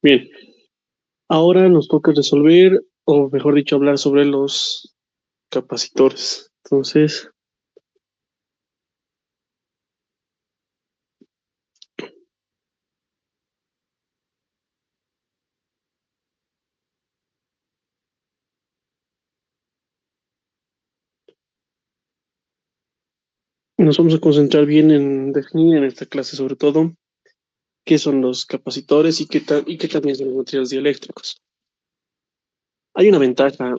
Bien, ahora nos toca resolver, o mejor dicho, hablar sobre los capacitores. Entonces, nos vamos a concentrar bien en definir en esta clase, sobre todo, qué son los capacitores y qué también son los materiales dieléctricos. Hay una ventaja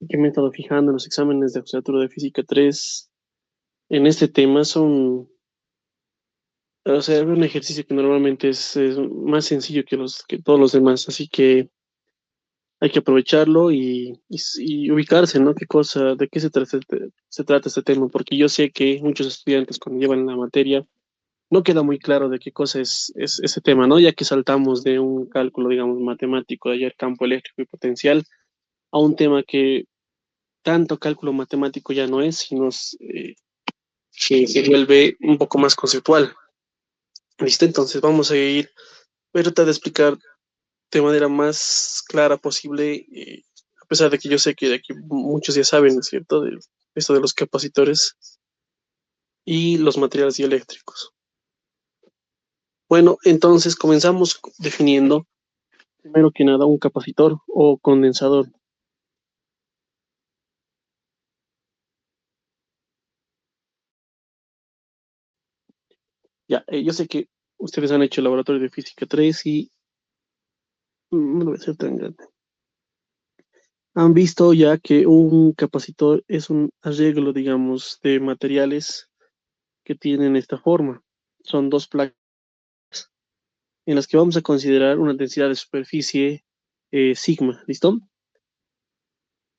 que me he estado fijando en los exámenes de asignatura de Física 3 en este tema, o sea, un ejercicio que normalmente es más sencillo que todos los demás, así que hay que aprovecharlo y ubicarse, ¿no? De qué se trata este tema, porque yo sé que muchos estudiantes cuando llevan la materia no queda muy claro de qué cosa es ese tema, ¿no? Ya que saltamos de un cálculo, digamos, matemático, de ayer campo eléctrico y potencial, a un tema que tanto cálculo matemático ya no es, sino que se vuelve un poco más conceptual. ¿Listo? Entonces voy a tratar de explicar de manera más clara posible, a pesar de que yo sé que de aquí muchos ya saben, ¿no es cierto?, de esto de los capacitores y los materiales dieléctricos. Bueno, entonces comenzamos definiendo, primero que nada, un capacitor o condensador. Ya, yo sé que ustedes han hecho el laboratorio de física 3 y no debe ser tan grande. Han visto ya que un capacitor es un arreglo, digamos, de materiales que tienen esta forma. Son dos placas en las que vamos a considerar una densidad de superficie sigma, ¿listo?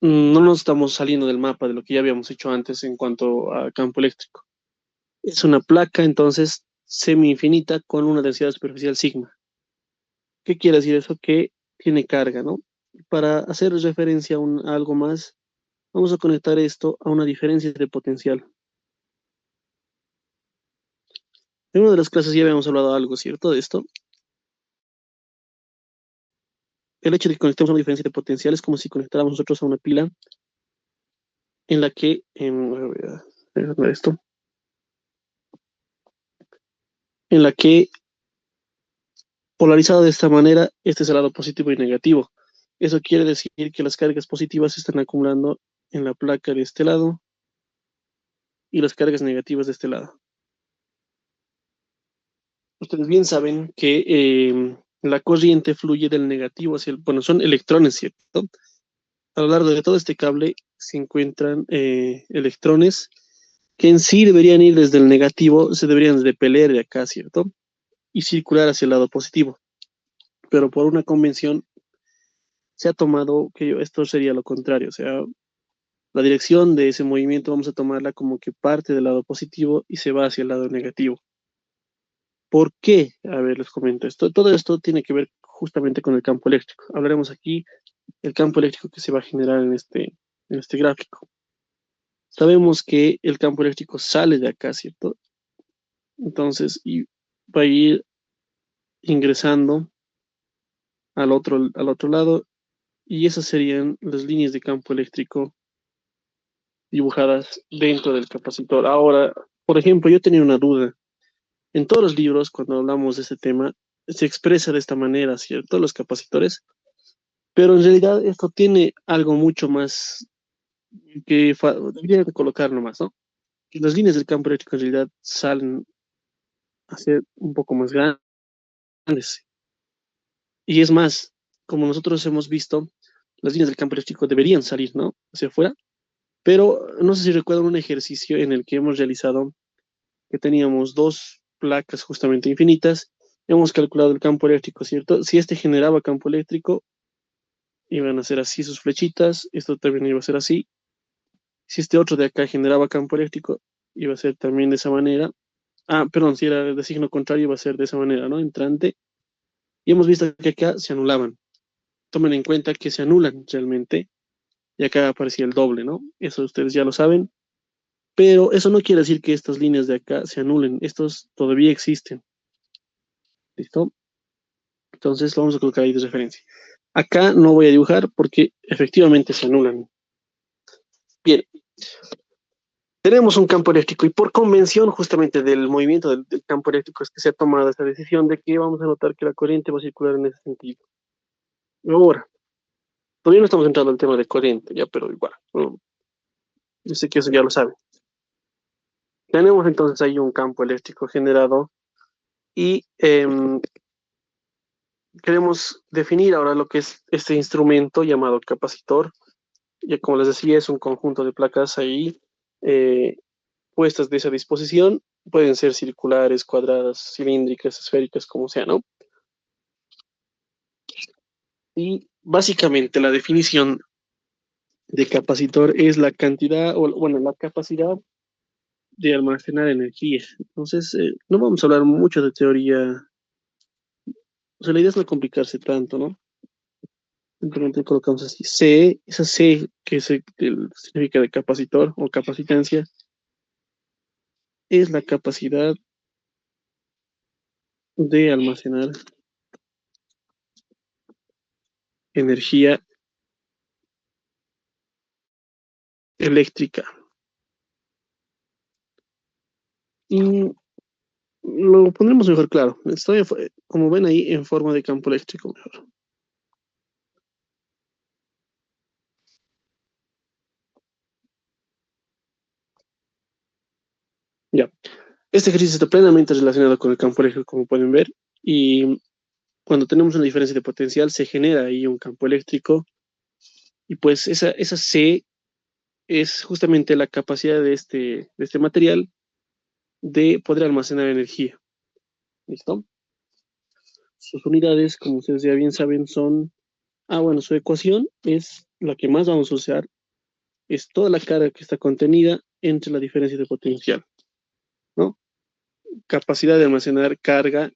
No nos estamos saliendo del mapa de lo que ya habíamos hecho antes en cuanto a campo eléctrico. Es una placa, entonces, semi-infinita con una densidad superficial sigma. ¿Qué quiere decir eso? Que tiene carga, ¿no? Para hacer referencia a algo más, vamos a conectar esto a una diferencia de potencial. En una de las clases ya habíamos hablado algo, ¿cierto? De esto. El hecho de que conectemos a una diferencia de potencial es como si conectáramos nosotros a una pila en la que, voy a esto, en la que polarizado de esta manera, este es el lado positivo y negativo. Eso quiere decir que las cargas positivas se están acumulando en la placa de este lado y las cargas negativas de este lado. Ustedes bien saben que la corriente fluye del negativo hacia el, bueno, son electrones, ¿cierto? A lo largo de todo este cable se encuentran electrones que en sí deberían ir desde el negativo, se deberían repeler de acá, ¿cierto? Y circular hacia el lado positivo. Pero por una convención se ha tomado que esto sería lo contrario, o sea, la dirección de ese movimiento vamos a tomarla como que parte del lado positivo y se va hacia el lado negativo. ¿Por qué? A ver, les comento esto. Todo esto tiene que ver justamente con el campo eléctrico. Hablaremos aquí del campo eléctrico que se va a generar en este gráfico. Sabemos que el campo eléctrico sale de acá, ¿cierto? Entonces, y va a ir ingresando al otro lado, y esas serían las líneas de campo eléctrico dibujadas dentro del capacitor. Ahora, por ejemplo, yo tenía una duda. En todos los libros, cuando hablamos de este tema, se expresa de esta manera, ¿cierto? Los capacitores, pero en realidad esto tiene algo mucho más debería de colocar nomás, ¿no? Que las líneas del campo eléctrico en realidad salen a ser un poco más grandes. Y es más, como nosotros hemos visto, las líneas del campo eléctrico deberían salir, ¿no? Hacia afuera, pero no sé si recuerdan un ejercicio en el que hemos realizado que teníamos dos placas justamente infinitas, hemos calculado el campo eléctrico, ¿cierto? Si este generaba campo eléctrico, iban a ser así sus flechitas, esto también iba a ser así. Si este otro de acá generaba campo eléctrico, iba a ser también de esa manera. Ah, perdón, si era de signo contrario, iba a ser de esa manera, ¿no? Entrante. Y hemos visto que acá se anulaban. Tomen en cuenta que se anulan realmente, y acá aparecía el doble, ¿no? Eso ustedes ya lo saben. Pero eso no quiere decir que estas líneas de acá se anulen, estos todavía existen. ¿Listo? Entonces lo vamos a colocar ahí de referencia. Acá no voy a dibujar porque efectivamente se anulan. Bien, tenemos un campo eléctrico y por convención justamente del movimiento del campo eléctrico es que se ha tomado esa decisión de que vamos a notar que la corriente va a circular en ese sentido. Ahora, todavía no estamos entrando al tema de corriente, ya, pero igual, ¿no? Yo sé que eso ya lo saben. Tenemos entonces ahí un campo eléctrico generado y queremos definir ahora lo que es este instrumento llamado capacitor. Ya como les decía, es un conjunto de placas ahí eh, puestas de esa disposición. Pueden ser circulares, cuadradas, cilíndricas, esféricas, como sea, ¿no? Y básicamente la definición de capacitor es la cantidad, o bueno, la capacidad de almacenar energía. Entonces, no vamos a hablar mucho de teoría. O sea, la idea es no complicarse tanto, ¿no? Simplemente colocamos así. C, esa C que significa de capacitor o capacitancia, es la capacidad de almacenar energía eléctrica. Y lo pondremos mejor claro. Estoy, como ven ahí, en forma de campo eléctrico mejor. Ya. Este ejercicio está plenamente relacionado con el campo eléctrico, como pueden ver. Y cuando tenemos una diferencia de potencial, se genera ahí un campo eléctrico. Y pues esa C es justamente la capacidad de este material de poder almacenar energía. ¿Listo? Sus unidades, como ustedes ya bien saben, son... Ah, bueno, su ecuación es la que más vamos a usar, es toda la carga que está contenida entre la diferencia de potencial, ¿no? Capacidad de almacenar carga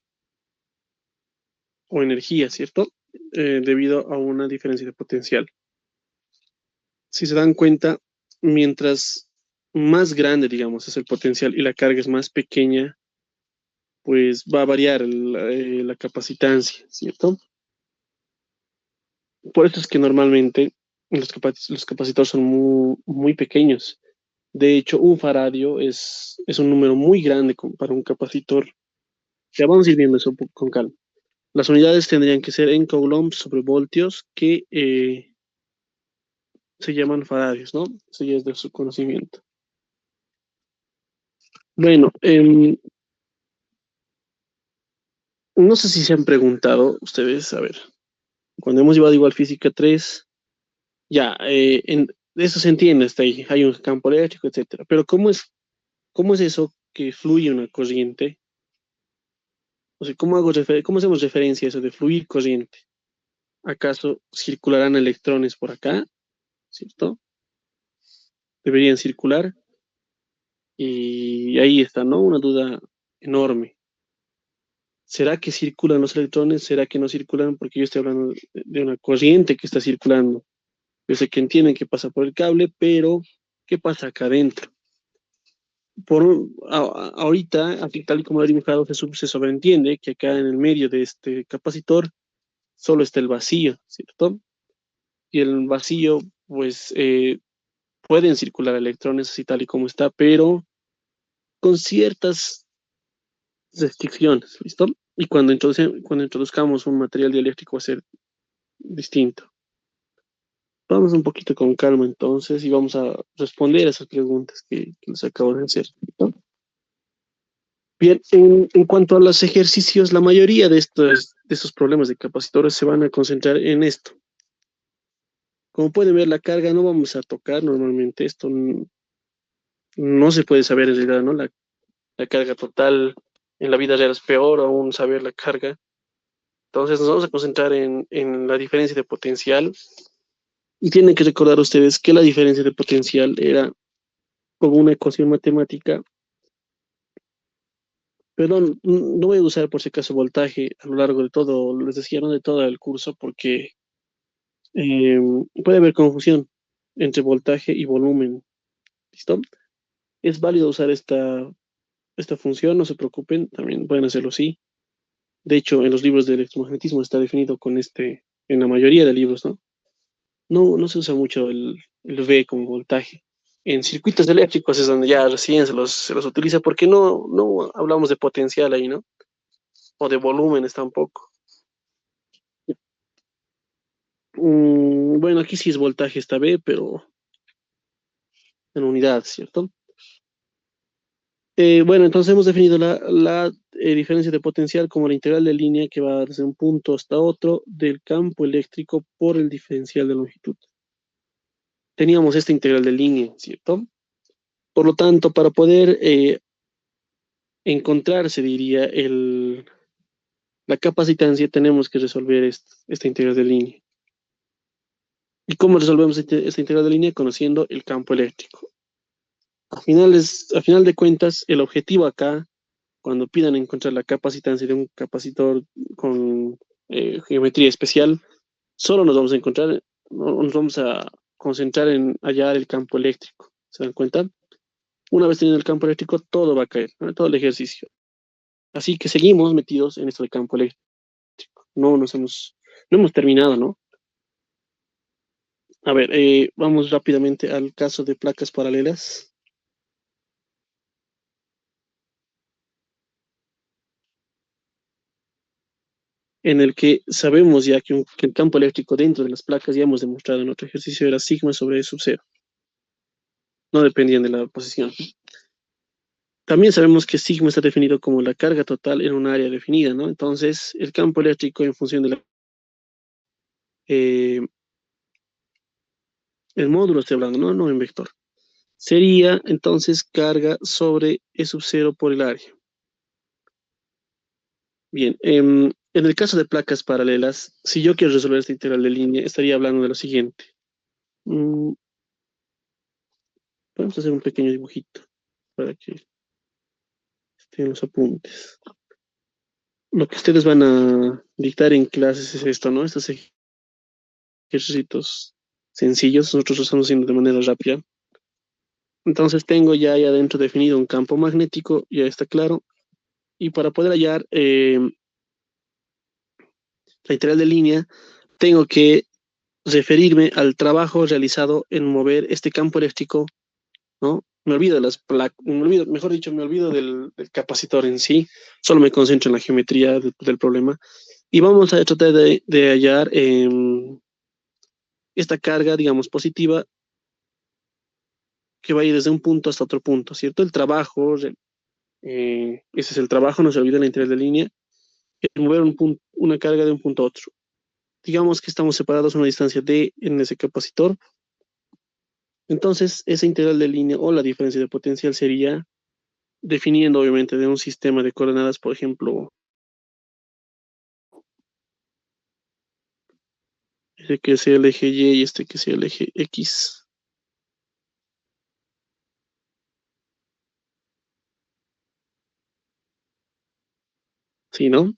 o energía, ¿cierto? Debido a una diferencia de potencial. Si se dan cuenta, mientras más grande, digamos, es el potencial y la carga es más pequeña, pues va a variar la capacitancia, ¿cierto? Por eso es que normalmente los capacitores son muy pequeños. De hecho, un faradio es un número muy grande para un capacitor. Ya vamos a ir viendo eso con calma. Las unidades tendrían que ser en coulombs sobre voltios, que se llaman faradios, ¿no? Eso ya es de su conocimiento. Bueno, no sé si se han preguntado ustedes, a ver, cuando hemos llevado igual física 3 ya, eso se entiende hasta ahí, hay un campo eléctrico, etcétera. Pero cómo es eso que fluye una corriente? O sea, ¿cómo hacemos referencia a eso de fluir corriente? ¿Acaso circularán electrones por acá? ¿Cierto? Deberían circular. Y ahí está, ¿no? Una duda enorme. ¿Será que circulan los electrones? ¿Será que no circulan? Porque yo estoy hablando de una corriente que está circulando. Yo sé que entienden que pasa por el cable, pero ¿qué pasa acá adentro? Ahorita, aquí tal y como lo he dibujado, se sobreentiende que acá en el medio de este capacitor solo está el vacío, ¿cierto? Y el vacío, pues, pueden circular electrones así tal y como está, pero con ciertas restricciones, ¿listo? Y cuando introduzcamos un material dieléctrico va a ser distinto. Vamos un poquito con calma entonces y vamos a responder a esas preguntas que les acabo de hacer, ¿no? Bien, en cuanto a los ejercicios, la mayoría de estos problemas de capacitores se van a concentrar en esto. Como pueden ver, la carga no vamos a tocar normalmente. Esto no se puede saber en realidad, ¿no? La carga total en la vida real es peor aún saber la carga. Entonces nos vamos a concentrar en la diferencia de potencial. Y tienen que recordar ustedes que la diferencia de potencial era con una ecuación matemática. Perdón, no voy a usar por si acaso voltaje a lo largo de todo, les decía, no de todo el curso, porque eh, puede haber confusión entre voltaje y volumen. ¿Listo? Es válido usar esta función, no se preocupen, también pueden hacerlo así. De hecho, en los libros de electromagnetismo está definido con en la mayoría de libros, ¿no? No se usa mucho el V como voltaje. En circuitos eléctricos es donde ya recién se los utiliza porque no hablamos de potencial ahí, ¿no? O de volúmenes tampoco. Bueno, aquí sí es voltaje esta B, pero en unidad, ¿cierto? Bueno, entonces hemos definido la diferencia de potencial como la integral de línea que va desde un punto hasta otro del campo eléctrico por el diferencial de longitud. Teníamos esta integral de línea, ¿cierto? Por lo tanto, para poder encontrar, se diría, la capacitancia, tenemos que resolver esta integral de línea. ¿Y cómo resolvemos esta integral de línea? Conociendo el campo eléctrico. A final de cuentas, el objetivo acá, cuando pidan encontrar la capacitancia de un capacitor con geometría especial, solo nos vamos a encontrar, nos vamos a concentrar en hallar el campo eléctrico. ¿Se dan cuenta? Una vez teniendo el campo eléctrico, todo va a caer, ¿no? Todo el ejercicio. Así que seguimos metidos en esto del campo eléctrico. No hemos terminado, ¿no? A ver, vamos rápidamente al caso de placas paralelas, en el que sabemos ya que el campo eléctrico dentro de las placas, ya hemos demostrado en otro ejercicio, era sigma sobre E sub cero. No dependían de la posición. También sabemos que sigma está definido como la carga total en un área definida, ¿no? Entonces, el campo eléctrico en función de eh, el módulo, estoy hablando, ¿no? No en vector. Sería entonces carga sobre E sub cero por el área. Bien, en el caso de placas paralelas, si yo quiero resolver esta integral de línea, estaría hablando de lo siguiente. Mm, Vamos a hacer un pequeño dibujito para que estén los apuntes. Lo que ustedes van a dictar en clases es esto, ¿no? Estos ejercicios sencillos, nosotros los estamos haciendo de manera rápida. Entonces tengo ya ahí adentro definido un campo magnético, ya está claro. Y para poder hallar la integral de línea, tengo que referirme al trabajo realizado en mover este campo eléctrico, ¿no? Me olvido de las placas, mejor dicho, me olvido del capacitor en sí, solo me concentro en la geometría del problema. Y vamos a tratar de hallar esta carga, digamos, positiva, que va a ir desde un punto hasta otro punto, ¿cierto? El trabajo, ese es el trabajo, no se olvide la integral de línea, es mover una carga de un punto a otro. Digamos que estamos separados a una distancia d en ese capacitor. Entonces, esa integral de línea o la diferencia de potencial sería definiendo, obviamente, de un sistema de coordenadas, por ejemplo, este que sea el eje Y y este que sea el eje X. ¿Sí, no?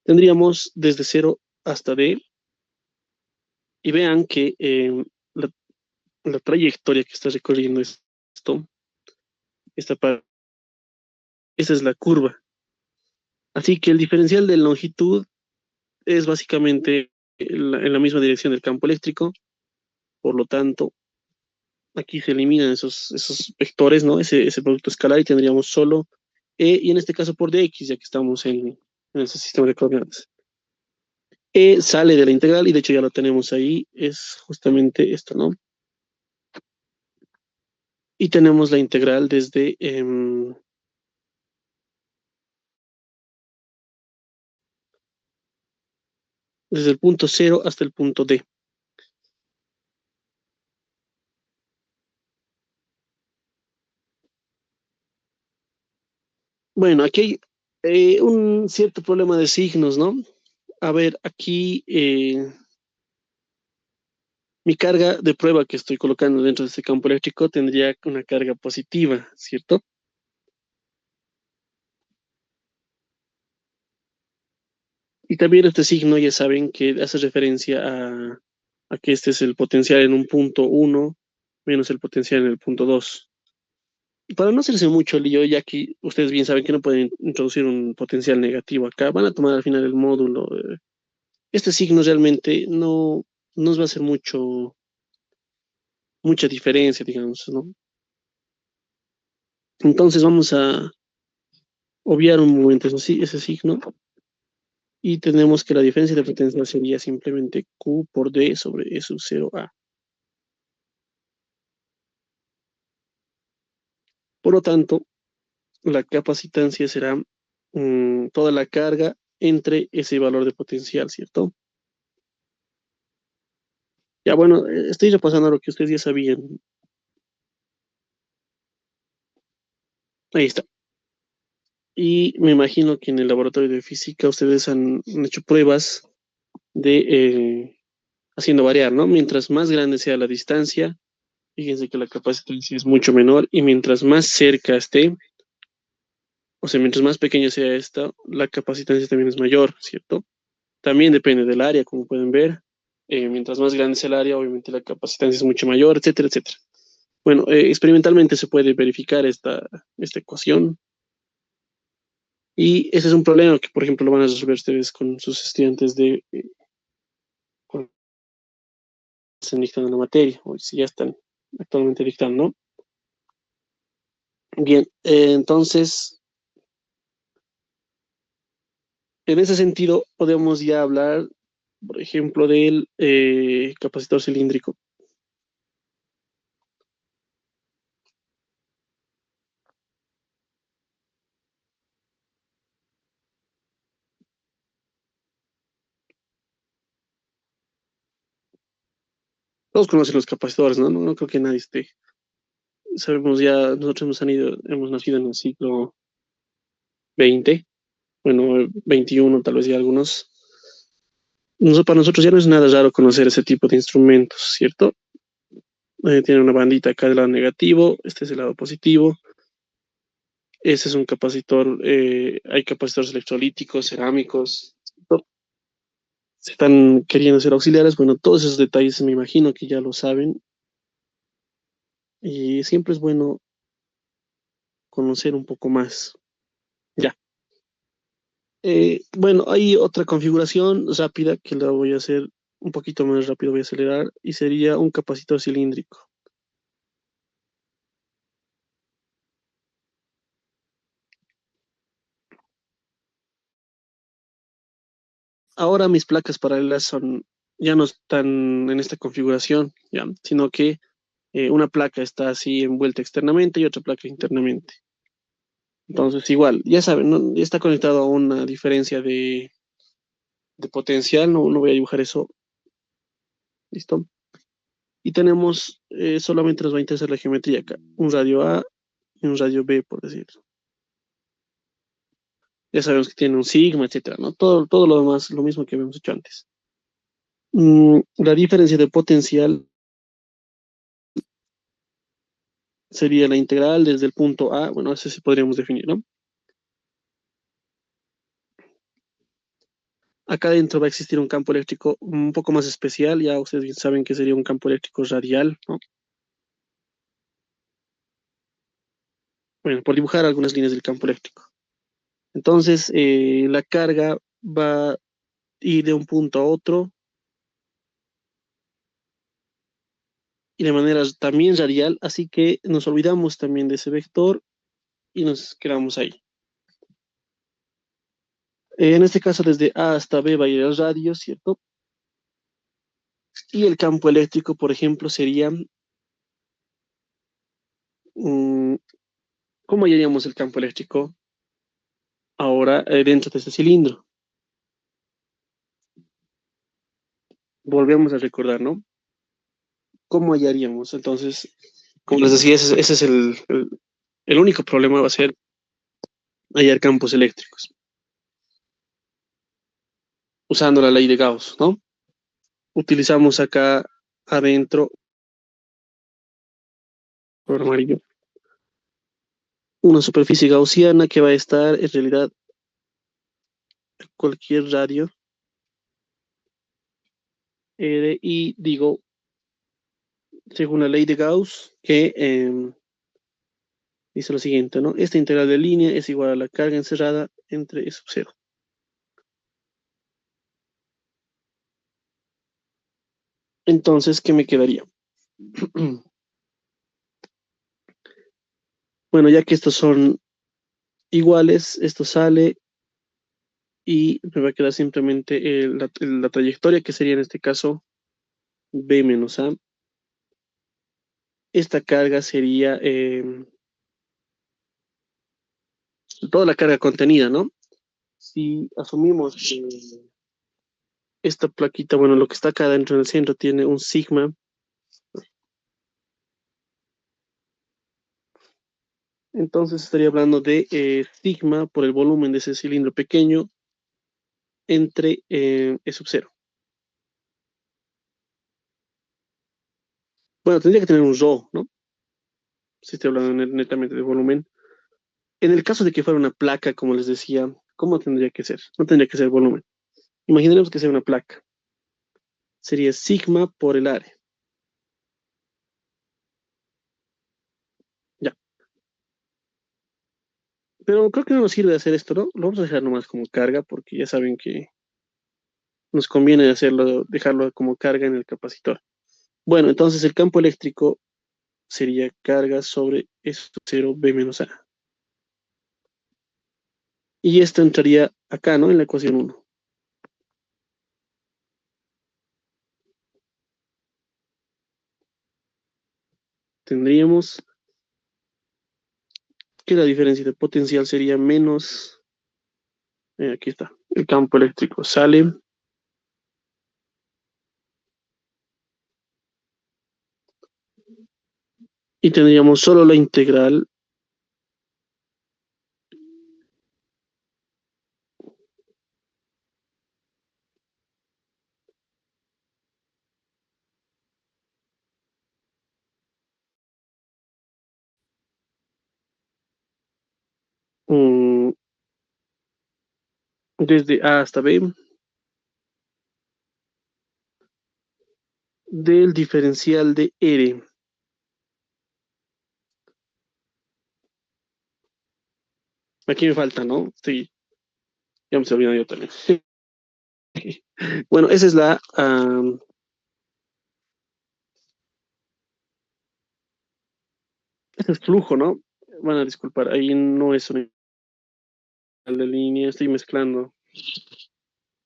Tendríamos desde 0 hasta D y vean que la, la trayectoria que está recorriendo esto, esta, esta es la curva. Así que el diferencial de longitud es básicamente en la misma dirección del campo eléctrico, por lo tanto, aquí se eliminan esos vectores, ¿no? Ese producto escalar y tendríamos solo E, y en este caso por dx, ya que estamos en ese sistema de coordenadas. E sale de la integral y de hecho ya lo tenemos ahí, es justamente esto, ¿no? Y tenemos la integral desde el punto 0 hasta el punto D. Bueno, aquí hay un cierto problema de signos, ¿no? A ver, aquí mi carga de prueba que estoy colocando dentro de este campo eléctrico tendría una carga positiva, ¿cierto? Y también este signo ya saben que hace referencia a que este es el potencial en un punto 1 menos el potencial en el punto 2. para no hacerse mucho lío, ya que ustedes bien saben que no pueden introducir un potencial negativo acá, van a tomar al final el módulo. Este signo realmente no nos va a hacer mucha diferencia, digamos, ¿no? Entonces vamos a obviar un momento ese signo y tenemos que la diferencia de potencial sería simplemente Q por D sobre E sub 0A. Por lo tanto, la capacitancia será toda la carga entre ese valor de potencial, ¿cierto? Ya bueno, estoy repasando lo que ustedes ya sabían. Ahí está. Y me imagino que en el laboratorio de física ustedes han hecho pruebas de haciendo variar, ¿no? Mientras más grande sea la distancia, fíjense que la capacitancia es mucho menor y mientras más cerca esté, o sea, mientras más pequeña sea esta, la capacitancia también es mayor, ¿cierto? También depende del área, como pueden ver. Mientras más grande es el área, obviamente la capacitancia es mucho mayor, etcétera, etcétera. Bueno, experimentalmente se puede verificar esta ecuación y ese es un problema que, por ejemplo, lo van a resolver ustedes con sus estudiantes cuando están dictando la materia, o si ya están actualmente dictando, ¿no? Bien, entonces, en ese sentido, podemos ya hablar, por ejemplo, del capacitor cilíndrico. Todos conocen los capacitores, ¿no? No creo que nadie esté. Sabemos ya, nosotros hemos nacido en el siglo XX, bueno, XXI, tal vez ya algunos. Para nosotros ya no es nada raro conocer ese tipo de instrumentos, ¿cierto? Tiene una bandita acá del lado negativo, este es el lado positivo. Ese es un capacitor, hay capacitores electrolíticos, cerámicos, se están queriendo ser auxiliares. Bueno, todos esos detalles me imagino que ya lo saben y siempre es bueno conocer un poco más. Ya. Bueno, hay otra configuración rápida que la voy a hacer un poquito más rápido, voy a acelerar, y sería un capacitor cilíndrico. Ahora mis placas paralelas ya no están en esta configuración, ya, sino que una placa está así envuelta externamente y otra placa internamente. Entonces, igual, ya saben, ¿no? Ya está conectado a una diferencia de potencial, no voy a dibujar eso, ¿listo? Y tenemos, solamente nos va a interesar la geometría acá, un radio A y un radio B, por decirlo. Ya sabemos que tiene un sigma, etcétera, ¿no? Todo lo demás, lo mismo que habíamos hecho antes. La diferencia de potencial sería la integral desde el punto A, bueno, eso sí podríamos definir, ¿no? Acá dentro va a existir un campo eléctrico un poco más especial, ya ustedes bien saben que sería un campo eléctrico radial, ¿no? Bueno, por dibujar algunas líneas del campo eléctrico. Entonces, la carga va a ir de un punto a otro y de manera también radial, así que nos olvidamos también de ese vector y nos quedamos ahí. En este caso, desde A hasta B va a ir el radio, ¿cierto? Y el campo eléctrico, por ejemplo, sería, mm, ¿cómo hallaríamos el campo eléctrico ahora dentro de este cilindro? Volvemos a recordar, ¿no? ¿Cómo hallaríamos? Entonces, como les decía, ese es el único problema va a ser hallar campos eléctricos, usando la ley de Gauss, ¿no? Utilizamos acá adentro, por amarillo, una superficie gaussiana que va a estar en realidad cualquier radio, y digo, según la ley de Gauss, que Dice lo siguiente, ¿no? Esta integral de línea es igual a la carga encerrada entre E sub 0. Entonces, ¿qué me quedaría? Bueno, ya que estos son iguales, esto sale y me va a quedar simplemente la trayectoria, que sería en este caso B menos A. Esta carga sería toda la carga contenida, ¿no? Si asumimos que esta plaquita, bueno, lo que está acá dentro en el centro tiene un sigma, entonces estaría hablando de sigma por el volumen de ese cilindro pequeño entre E sub 0. Bueno, tendría que tener un rho, ¿no? Si estoy hablando netamente de volumen. En el caso de que fuera una placa, como les decía, ¿cómo tendría que ser? No tendría que ser volumen. Imaginemos que sea una placa. Sería sigma por el área. Ya. Pero creo que no nos sirve hacer esto, ¿no? Lo vamos a dejar nomás como carga porque ya saben que nos conviene hacerlo, dejarlo como carga en el capacitor. Bueno, entonces el campo eléctrico sería carga sobre esto 0 B menos A. Y esto entraría acá, ¿no? En la ecuación 1. Tendríamos que la diferencia de potencial sería menos, aquí está, el campo eléctrico sale y tendríamos solo la integral mm, desde A hasta B del diferencial de R. Aquí me falta, ¿no? Sí, ya me estoy olvidando yo también. Bueno, esa es ese es flujo, ¿no? Van a disculpar, ahí no es una integral de línea, estoy mezclando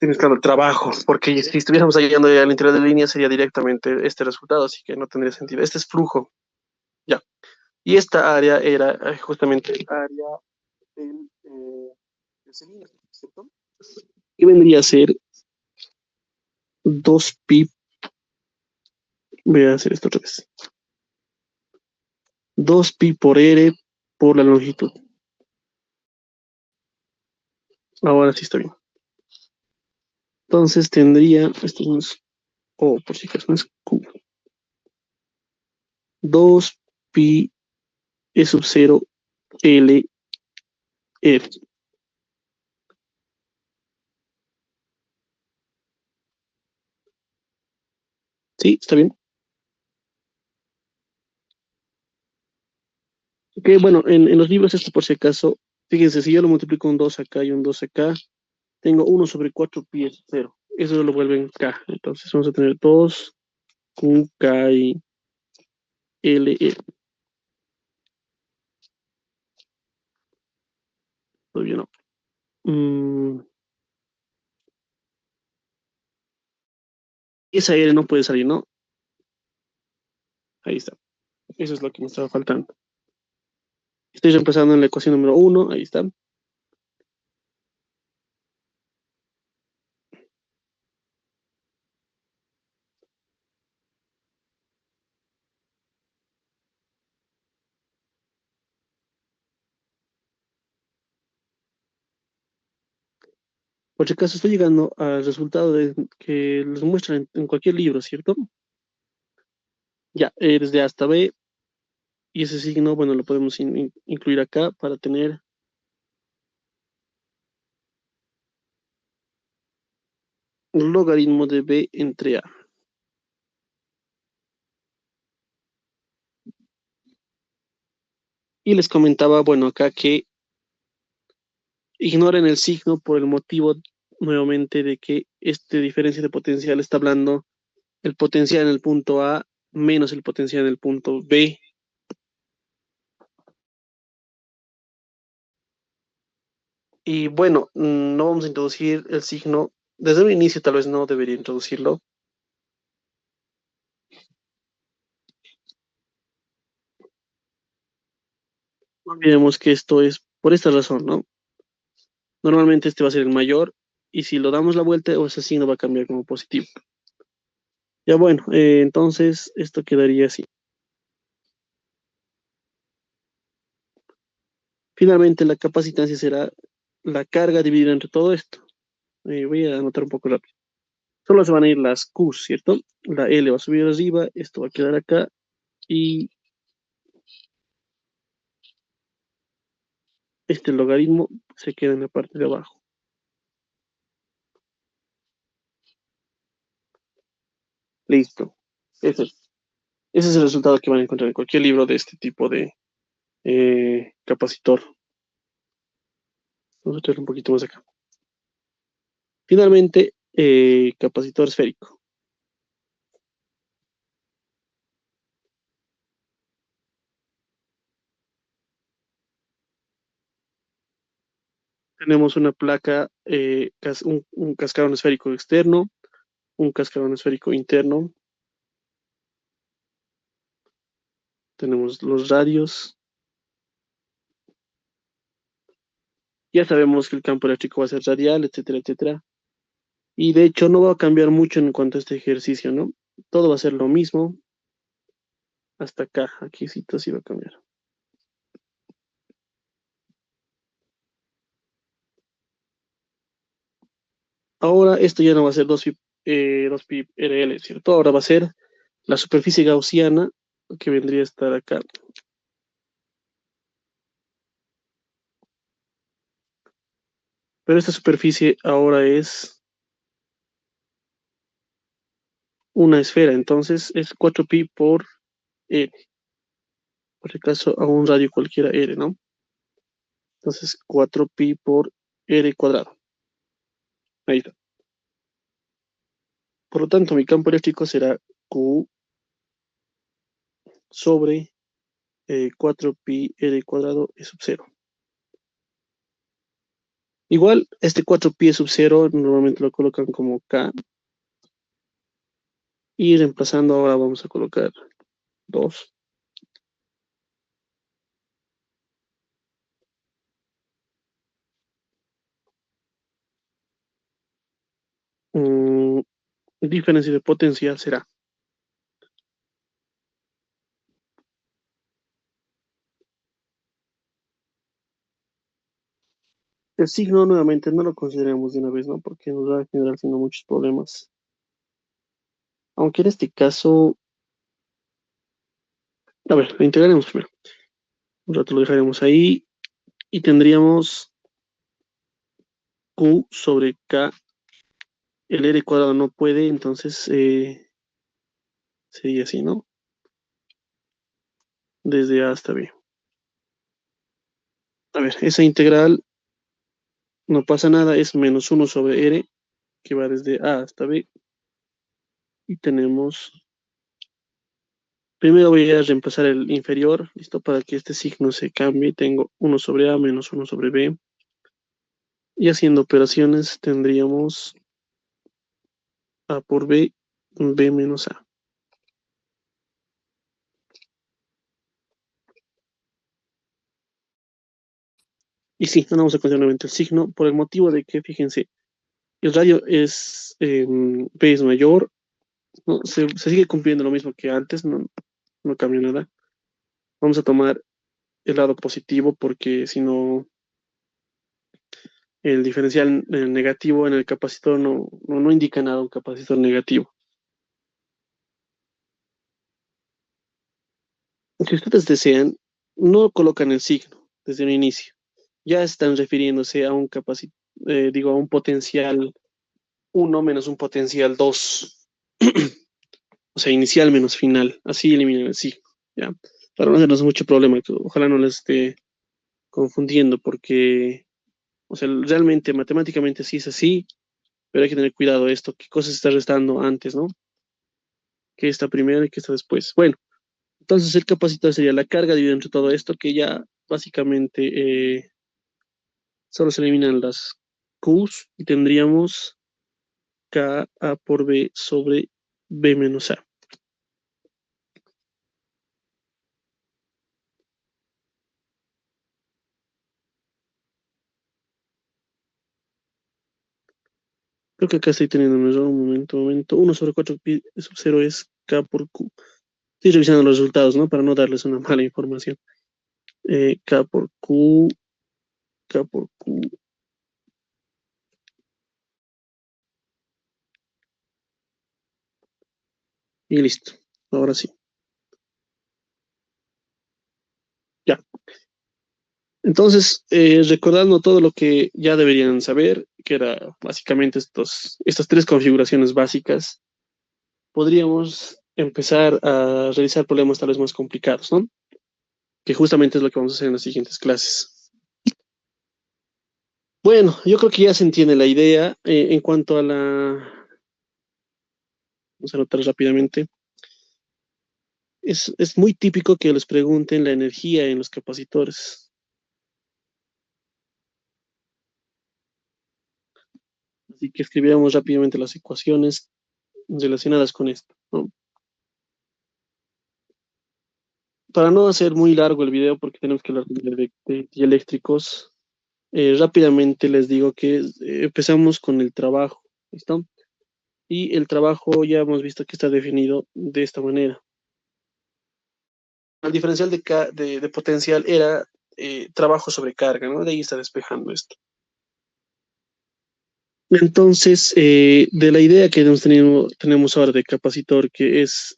el trabajo, porque si estuviéramos llegando al interior de línea sería directamente este resultado, así que no tendría sentido. Este es flujo, ya. Y esta área era justamente el área del cilindro, ¿cierto? Y vendría a ser 2pi, voy a hacer esto otra vez, 2pi por r por la longitud. Ahora sí está bien. Entonces tendría, esto no es O, por si acaso no es Q, 2pi e sub 0 L R. ¿Sí? ¿Está bien? Ok, bueno, en los libros esto por si acaso, fíjense, si yo lo multiplico un 2 acá y un 2 acá, tengo 1 sobre 4 pi es 0. Eso lo vuelven K. Entonces vamos a tener 2 Q, K y L, R. Todavía no. Mm, esa R no puede salir, ¿no? Ahí está. Eso es lo que me estaba faltando. Estoy reemplazando en la ecuación número 1. Ahí está. Por si acaso estoy llegando al resultado que les muestran en cualquier libro, ¿cierto? Ya, desde A hasta B, y ese signo, bueno, lo podemos incluir acá para tener un logaritmo de B entre A. Y les comentaba, bueno, acá que ignoren el signo por el motivo nuevamente de que este diferencia de potencial está hablando el potencial en el punto A menos el potencial en el punto B. Y bueno, no vamos a introducir el signo. Desde un inicio tal vez no debería introducirlo. No olvidemos que esto es por esta razón, ¿no? Normalmente este va a ser el mayor y si lo damos la vuelta, o ese signo va a cambiar como positivo. Ya bueno, entonces esto quedaría así. Finalmente la capacitancia será la carga dividida entre todo esto. Voy a anotar un poco rápido. Solo se van a ir las Q, ¿cierto? La L va a subir arriba, esto va a quedar acá y este logaritmo se queda en la parte de abajo. Listo. Ese, ese es el resultado que van a encontrar en cualquier libro de este tipo de capacitor. Vamos a echarle un poquito más acá. Finalmente, capacitor esférico. Tenemos una placa, un cascarón esférico externo, un cascarón esférico interno. Tenemos los radios. Ya sabemos que el campo eléctrico va a ser radial, etcétera, etcétera. Y de hecho no va a cambiar mucho en cuanto a este ejercicio, ¿no? Todo va a ser lo mismo hasta acá. Aquí sí, todo sí va a cambiar. Ahora esto ya no va a ser 2pi, 2pi RL, ¿cierto? Ahora va a ser la superficie gaussiana que vendría a estar acá. Pero esta superficie ahora es una esfera, entonces es 4pi por R, por el caso a un radio cualquiera R, ¿no? Entonces 4pi por R cuadrado. Ahí está. Por lo tanto, mi campo eléctrico será Q sobre 4pi R cuadrado E sub 0. Igual, este 4pi E sub 0 normalmente lo colocan como K. Y reemplazando ahora vamos a colocar 2. Mm, diferencia de potencial será. El signo nuevamente no lo consideramos de una vez, ¿no? Porque nos va a generar sino muchos problemas. Aunque en este caso, a ver, lo integraremos primero. Un rato lo dejaremos ahí y tendríamos Q sobre K. El R cuadrado no puede, entonces sería así, ¿no? Desde A hasta B. A ver, esa integral no pasa nada, es -1 sobre R, que va desde A hasta B. Y tenemos, primero voy a reemplazar el inferior, listo, para que este signo se cambie. Tengo 1 sobre A menos 1 sobre B. Y haciendo operaciones tendríamos A por B, B menos A. Y sí, no vamos a considerar nuevamente el signo por el motivo de que, fíjense, el radio es, B es mayor, ¿no? Se sigue cumpliendo lo mismo que antes, no, no cambia nada. Vamos a tomar el lado positivo porque si no, el diferencial negativo en el capacitor no indica nada un capacitor negativo. Si ustedes desean, no colocan el signo desde un inicio. Ya están refiriéndose a un digo, a un potencial uno menos un potencial 2. O sea, inicial menos final. Así eliminan el signo. ¿Ya? para no hacernos mucho problema, que ojalá no les esté confundiendo, porque, o sea, realmente matemáticamente sí es así, pero hay que tener cuidado esto, qué cosas está restando antes, ¿no? ¿Qué está primero y qué está después? Bueno, entonces el capacitor sería la carga dividida entre todo esto, que ya básicamente solo se eliminan las Qs y tendríamos K A por B sobre B menos A. Creo que acá estoy teniendo un error, un momento. 1 sobre 4 pi sub 0 es K por Q. Estoy revisando los resultados, ¿no? Para no darles una mala información. K por Q, K por Q. Y listo. Ahora sí. Ya. Entonces, recordando todo lo que ya deberían saber, que era básicamente estas tres configuraciones básicas, podríamos empezar a realizar problemas tal vez más complicados, ¿no? Que justamente es lo que vamos a hacer en las siguientes clases. Bueno, yo creo que ya se entiende la idea. En cuanto a la... Vamos a anotar rápidamente. Es muy típico que les pregunten la energía en los capacitores. Así que escribiremos rápidamente las ecuaciones relacionadas con esto, ¿no? Para no hacer muy largo el video, porque tenemos que hablar de dieléctricos, rápidamente les digo que empezamos con el trabajo, ¿listo? Y el trabajo ya hemos visto que está definido de esta manera. El diferencial de potencial era trabajo sobre carga, ¿no? De ahí está despejando esto. Entonces, de la idea que tenemos ahora de capacitor, que es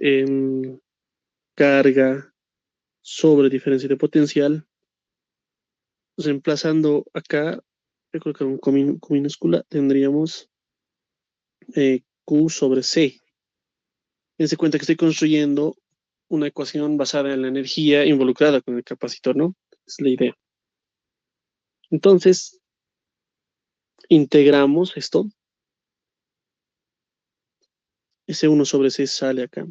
carga sobre diferencia de potencial, reemplazando acá, yo creo que con minúscula, tendríamos Q sobre C. Dense cuenta que estoy construyendo una ecuación basada en la energía involucrada con el capacitor, ¿no? Es la idea. Entonces, integramos esto. Ese 1 sobre C sale acá.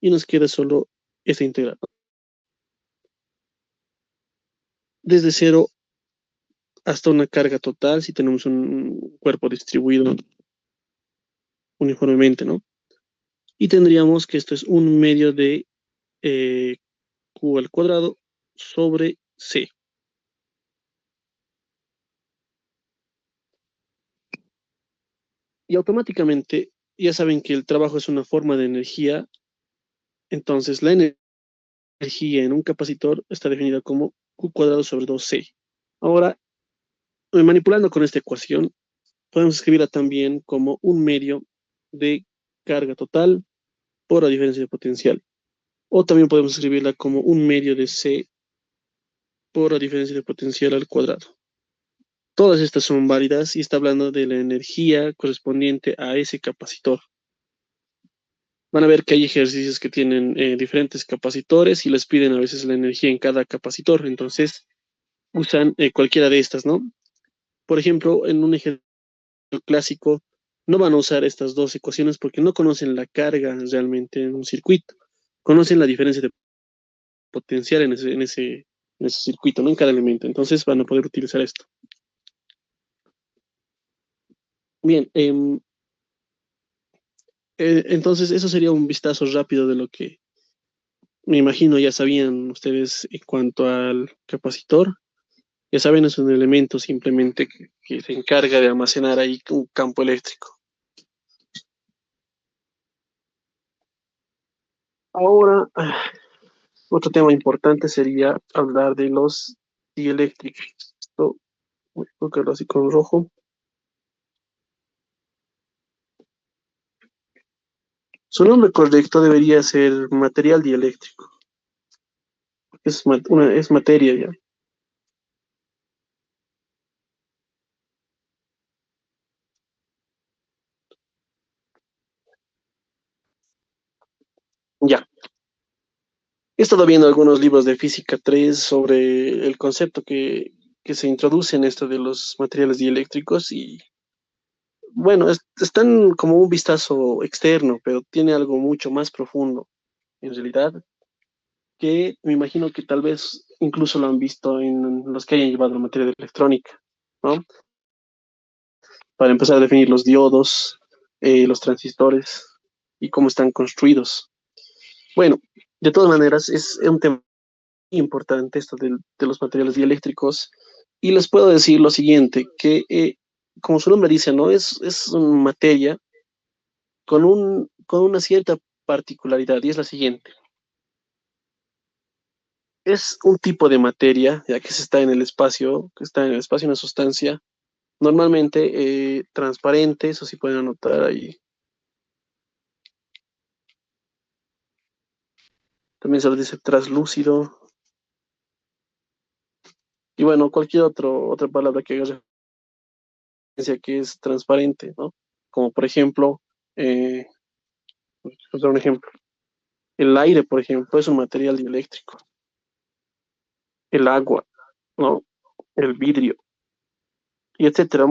Y nos queda solo este integral. Desde cero hasta una carga total, si tenemos un cuerpo distribuido uniformemente, ¿no? Y tendríamos que esto es un medio de eh, Q al cuadrado sobre C. Y automáticamente ya saben que el trabajo es una forma de energía, entonces la energía en un capacitor está definida como Q cuadrado sobre 2C. Ahora, manipulando con esta ecuación, podemos escribirla también como un medio de carga total por la diferencia de potencial. O también podemos escribirla como un medio de C por la diferencia de potencial al cuadrado. Todas estas son válidas y está hablando de la energía correspondiente a ese capacitor. Van a ver que hay ejercicios que tienen diferentes capacitores y les piden a veces la energía en cada capacitor. Entonces usan cualquiera de estas, ¿no? Por ejemplo, en un ejemplo clásico, no van a usar estas dos ecuaciones porque no conocen la carga realmente en un circuito. Conocen la diferencia de potencial en ese circuito, ¿no? En cada elemento. Entonces van a poder utilizar esto. Bien, entonces eso sería un vistazo rápido de lo que me imagino ya sabían ustedes en cuanto al capacitor. Ya saben, es un elemento simplemente que se encarga de almacenar ahí un campo eléctrico. Ahora, otro tema importante sería hablar de los dieléctricos. Esto, voy a colocarlo así con rojo. Su nombre correcto debería ser material dieléctrico. Es materia ya. Ya. He estado viendo algunos libros de física 3 sobre el concepto que se introduce en esto de los materiales dieléctricos y bueno, están como un vistazo externo, pero tiene algo mucho más profundo en realidad, que me imagino que tal vez incluso lo han visto en los que hayan llevado la materia de electrónica, ¿no? Para empezar a definir los diodos, los transistores y cómo están construidos. Bueno, de todas maneras, es un tema muy importante esto de los materiales dieléctricos y les puedo decir lo siguiente, que como su nombre dice, ¿no? Es una materia con una cierta particularidad y es la siguiente. Es un tipo de materia, ya que se está en el espacio, que está en el espacio una sustancia, normalmente transparente, eso sí pueden anotar ahí. También se les dice translúcido. Y bueno, cualquier otra palabra que haga referencia que es transparente, ¿no? Como por ejemplo, eh, voy a dar un ejemplo. El aire, por ejemplo, es un material dieléctrico. El agua, ¿no? El vidrio, y etcétera.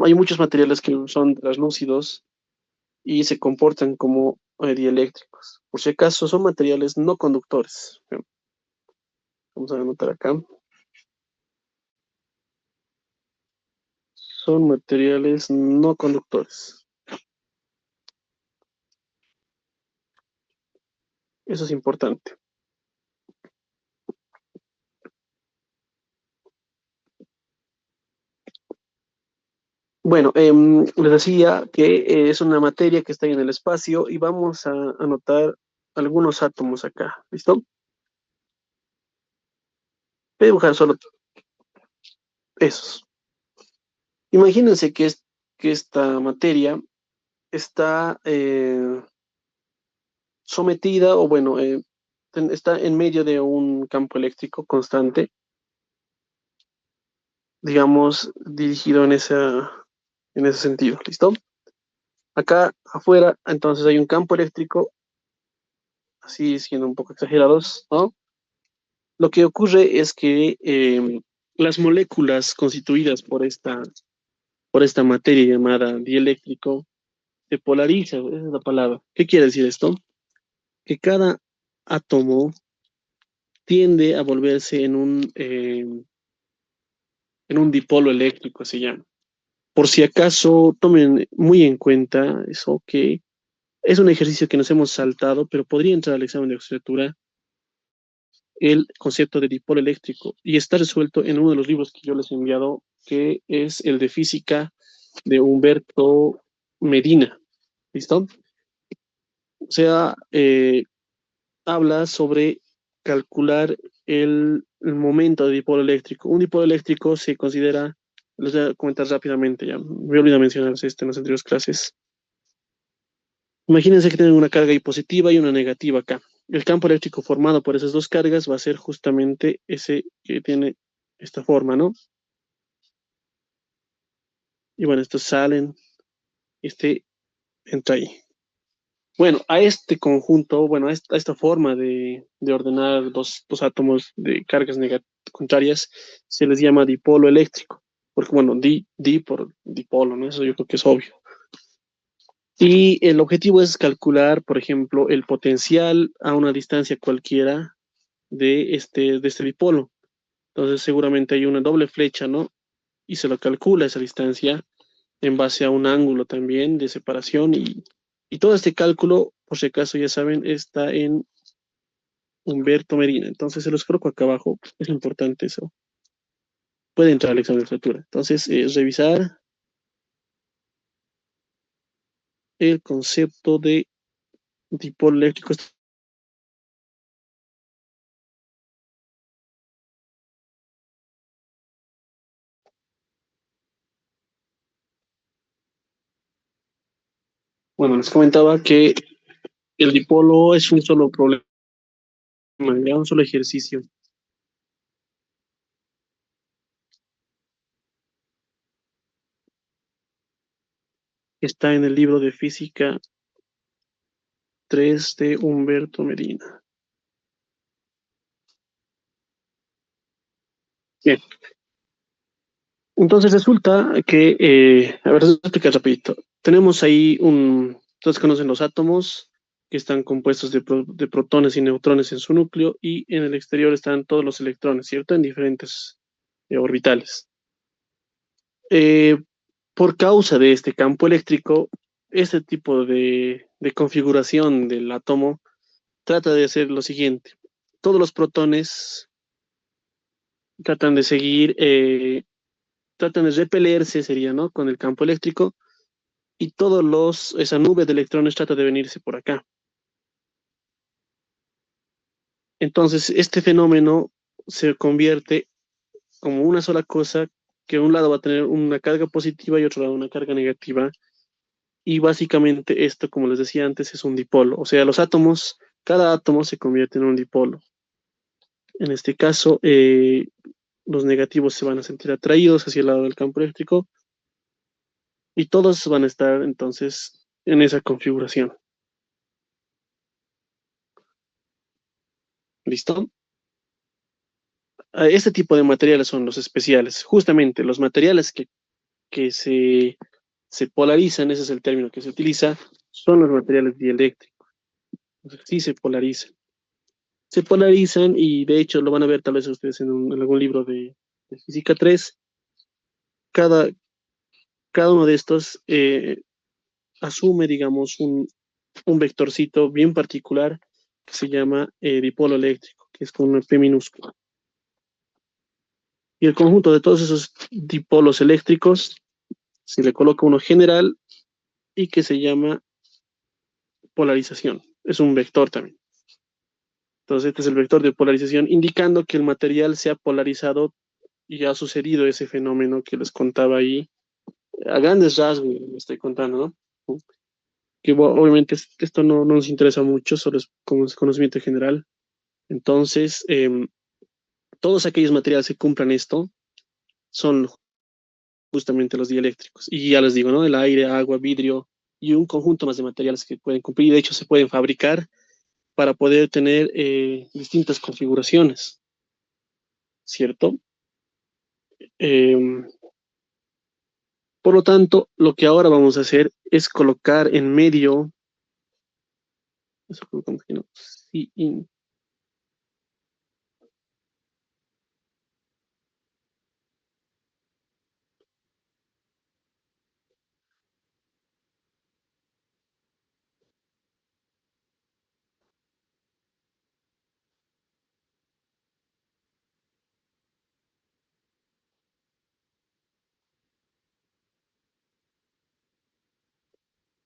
Hay muchos materiales que son translúcidos y se comportan como dieléctricos. Por si acaso, son materiales no conductores. Bien, vamos a anotar acá. Son materiales no conductores. Eso es importante. Bueno, les decía que es una materia que está en el espacio y vamos a anotar algunos átomos acá. ¿Listo? Voy a dibujar solo esos. Imagínense que esta materia está sometida o bueno, está en medio de un campo eléctrico constante, digamos, dirigido en ese sentido. ¿Listo? Acá afuera, entonces hay un campo eléctrico, así siendo un poco exagerados, ¿no? Lo que ocurre es que las moléculas constituidas por esta materia llamada dieléctrico se polarizan, esa es la palabra. ¿Qué quiere decir esto? Que cada átomo tiende a volverse en un dipolo eléctrico, se llama. Por si acaso, tomen muy en cuenta eso, que es un ejercicio que nos hemos saltado, pero podría entrar al examen de licenciatura el concepto de dipolo eléctrico y está resuelto en uno de los libros que yo les he enviado, que es el de física de Humberto Medina. ¿Listo? O sea, habla sobre calcular el momento de dipolo eléctrico. Un dipolo eléctrico se considera, les voy a comentar rápidamente, ya me olvidé mencionarse esto en las anteriores clases. Imagínense que tienen una carga y positiva y una negativa acá. El campo eléctrico formado por esas dos cargas va a ser justamente ese que tiene esta forma, ¿no? Y bueno, estos salen, este entra ahí. Bueno, a este conjunto, bueno, a esta forma de ordenar dos átomos de cargas contrarias, se les llama dipolo eléctrico. Porque, bueno, di por dipolo, ¿no? Eso yo creo que es obvio. Y el objetivo es calcular, por ejemplo, el potencial a una distancia cualquiera de este dipolo. Entonces, seguramente hay una doble flecha, ¿no? Y se lo calcula esa distancia en base a un ángulo también de separación y todo este cálculo, por si acaso ya saben, está en Humberto Medina. Entonces se los coloco acá abajo, es importante eso. Puede entrar al examen de lectura. Entonces, revisar el concepto de dipolo eléctrico. Bueno, les comentaba que el dipolo es un solo problema, ya un solo ejercicio. Está en el libro de física 3 de Humberto Medina. Bien, entonces resulta que, a ver, les voy a explicar rapidito. Tenemos ahí todos conocen los átomos que están compuestos de protones y neutrones en su núcleo y en el exterior están todos los electrones, ¿cierto? En diferentes orbitales. Eh, por causa de este campo eléctrico, este tipo de configuración del átomo trata de hacer lo siguiente. Todos los protones tratan de seguir, tratan de repelerse, sería, ¿no? Con el campo eléctrico y esa nube de electrones trata de venirse por acá. Entonces, este fenómeno se convierte como una sola cosa que un lado va a tener una carga positiva y otro lado una carga negativa. Y básicamente esto, como les decía antes, es un dipolo. O sea, cada átomo se convierte en un dipolo. En este caso, los negativos se van a sentir atraídos hacia el lado del campo eléctrico y todos van a estar entonces en esa configuración. ¿Listo? Este tipo de materiales son los especiales. Justamente los materiales que se polarizan, ese es el término que se utiliza, son los materiales dieléctricos. Entonces, sí se polarizan. Se polarizan y de hecho lo van a ver tal vez ustedes en algún libro de Física 3. Cada, cada uno de estos asume, digamos, un vectorcito bien particular que se llama dipolo eléctrico, que es con una P minúscula. Y el conjunto de todos esos dipolos eléctricos se le coloca uno general y que se llama polarización. Es un vector también. Entonces, este es el vector de polarización, indicando que el material se ha polarizado y ha sucedido ese fenómeno que les contaba ahí. A grandes rasgos, me estoy contando, ¿no? Que obviamente esto no nos interesa mucho, solo es como conocimiento general. Entonces, todos aquellos materiales que cumplan esto son justamente los dieléctricos. Y ya les digo, ¿no? El aire, agua, vidrio y un conjunto más de materiales que pueden cumplir. Y de hecho, se pueden fabricar para poder tener distintas configuraciones, ¿cierto? Em, por lo tanto, lo que ahora vamos a hacer es colocar en medio, eso colocamos aquí, ¿no? Sí,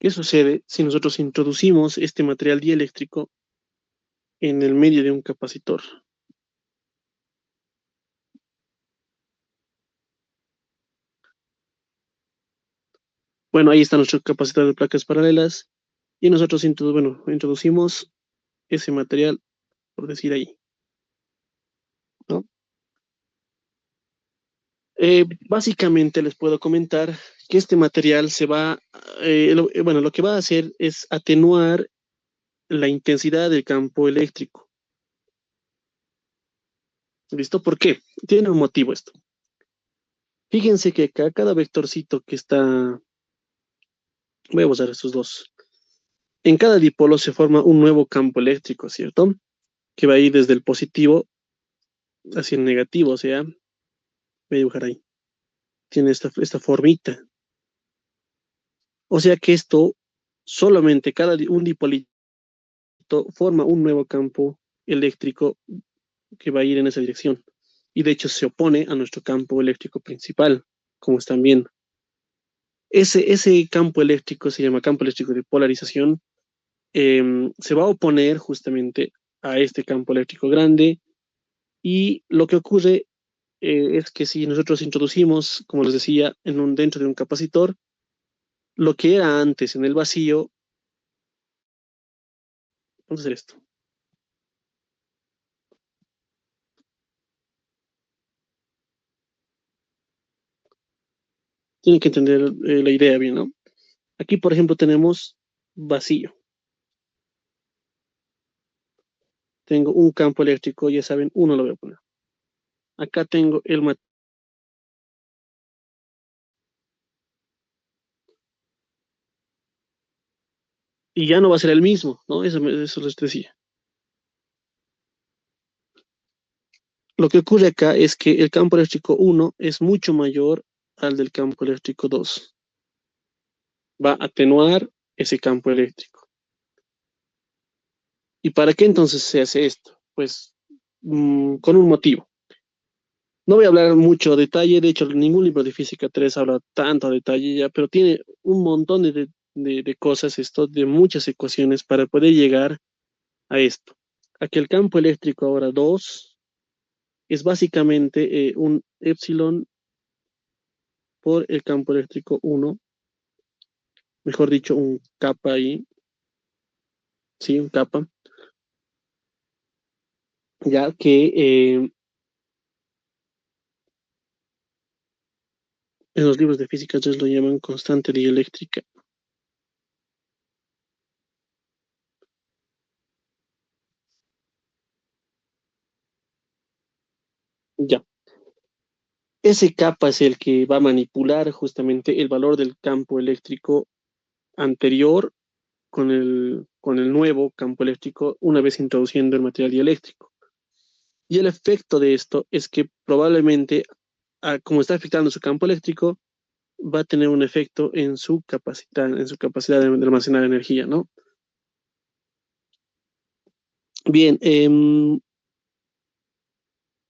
¿qué sucede si nosotros introducimos este material dieléctrico en el medio de un capacitor? Bueno, ahí está nuestro capacitor de placas paralelas y nosotros introducimos ese material, por decir ahí, ¿no? Básicamente les puedo comentar que este material bueno, lo que va a hacer es atenuar la intensidad del campo eléctrico. ¿Listo? ¿Por qué? Tiene un motivo esto. Fíjense que acá cada vectorcito que está, voy a usar estos dos, en cada dipolo se forma un nuevo campo eléctrico, ¿cierto? Que va a ir desde el positivo hacia el negativo, o sea, voy a dibujar ahí. Tiene esta formita. O sea que esto, solamente un dipolito forma un nuevo campo eléctrico que va a ir en esa dirección. Y de hecho se opone a nuestro campo eléctrico principal, como están viendo. Ese campo eléctrico se llama campo eléctrico de polarización. Se va a oponer justamente a este campo eléctrico grande y lo que ocurre es que si nosotros introducimos, como les decía, dentro de un capacitor, lo que era antes en el vacío, vamos a hacer esto. Tienen que entender la idea bien, ¿no? Aquí, por ejemplo, tenemos vacío. Tengo un campo eléctrico, ya saben, uno lo voy a poner. acá tengo el material. Y ya no va a ser el mismo, ¿no? Eso les decía. Lo que ocurre acá es que el campo eléctrico 1 es mucho mayor al del campo eléctrico 2. Va a atenuar ese campo eléctrico. ¿Y para qué entonces se hace esto? Pues con un motivo. No voy a hablar mucho a detalle, de hecho ningún libro de física 3 habla tanto a detalle ya, pero tiene un montón de cosas, esto, de muchas ecuaciones para poder llegar a esto. A que el campo eléctrico ahora 2 es básicamente un epsilon por el campo eléctrico 1, mejor dicho, un kappa ahí, sí, un kappa, ya que en los libros de física 3 lo llaman constante dieléctrica. Ya, ese kappa es el que va a manipular justamente el valor del campo eléctrico anterior con el nuevo campo eléctrico una vez introduciendo el material dieléctrico. Y el efecto de esto es que probablemente, como está afectando su campo eléctrico, va a tener un efecto en su capacidad de almacenar energía, ¿no? Bien,